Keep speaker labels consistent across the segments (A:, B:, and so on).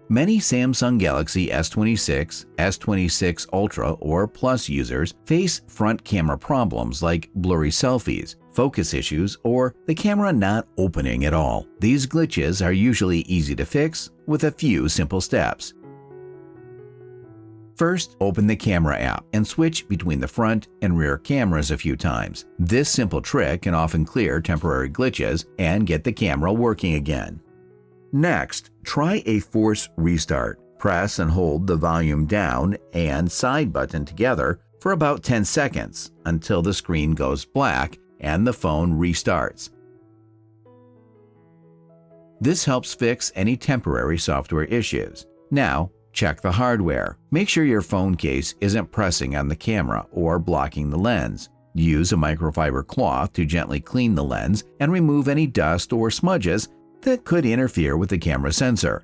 A: Many Samsung Galaxy S26, S26 Ultra, or Plus users face front camera problems like blurry selfies, focus issues, or the camera not opening at all. These glitches are usually easy to fix with a few simple steps. First, open the camera app and switch between the front and rear cameras a few times. This simple trick can often clear temporary glitches and get the camera working again. Next, try a force restart. Press and hold the volume down and side button together for about 10 seconds until the screen goes black and the phone restarts. This helps fix any temporary software issues. Now, check the hardware. Make sure your phone case isn't pressing on the camera or blocking the lens. Use a microfiber cloth to gently clean the lens and remove any dust or smudges that could interfere with the camera sensor.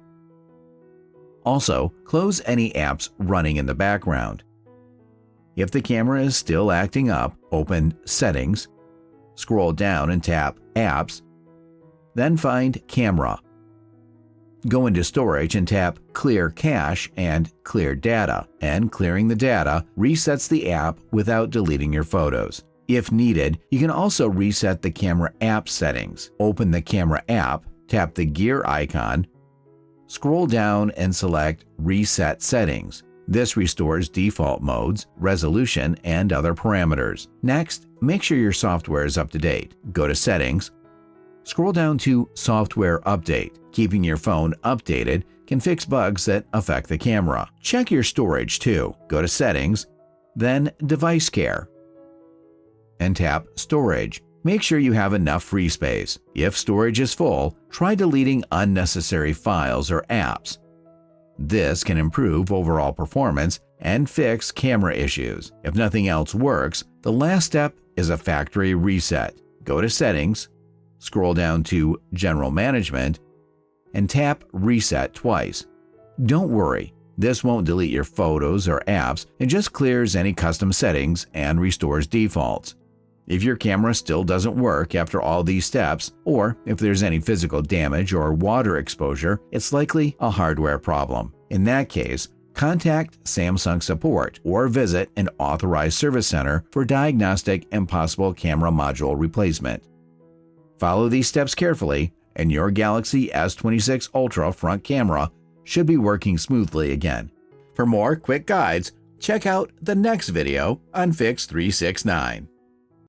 A: Also, close any apps running in the background. If the camera is still acting up, open Settings, scroll down and tap Apps, then find Camera. Go into Storage and tap Clear Cache and Clear Data, and clearing the data resets the app without deleting your photos. If needed, you can also reset the camera app settings. Open the camera app, tap the gear icon, scroll down and select Reset Settings. This restores default modes, resolution, and other parameters. Next, make sure your software is up to date. Go to Settings, scroll down to Software Update. Keeping your phone updated can fix bugs that affect the camera. Check your storage too. Go to Settings, then Device Care, and tap Storage. Make sure you have enough free space. If storage is full, try deleting unnecessary files or apps. This can improve overall performance and fix camera issues. If nothing else works, the last step is a factory reset. Go to Settings, scroll down to General Management, and tap Reset twice. Don't worry, this won't delete your photos or apps, it just clears any custom settings and restores defaults. If your camera still doesn't work after all these steps, or if there's any physical damage or water exposure, it's likely a hardware problem. In that case, contact Samsung support or visit an authorized service center for diagnostic and possible camera module replacement. Follow these steps carefully, and your Galaxy S26 Ultra front camera should be working smoothly again. For more quick guides, check out the next video on Fix369.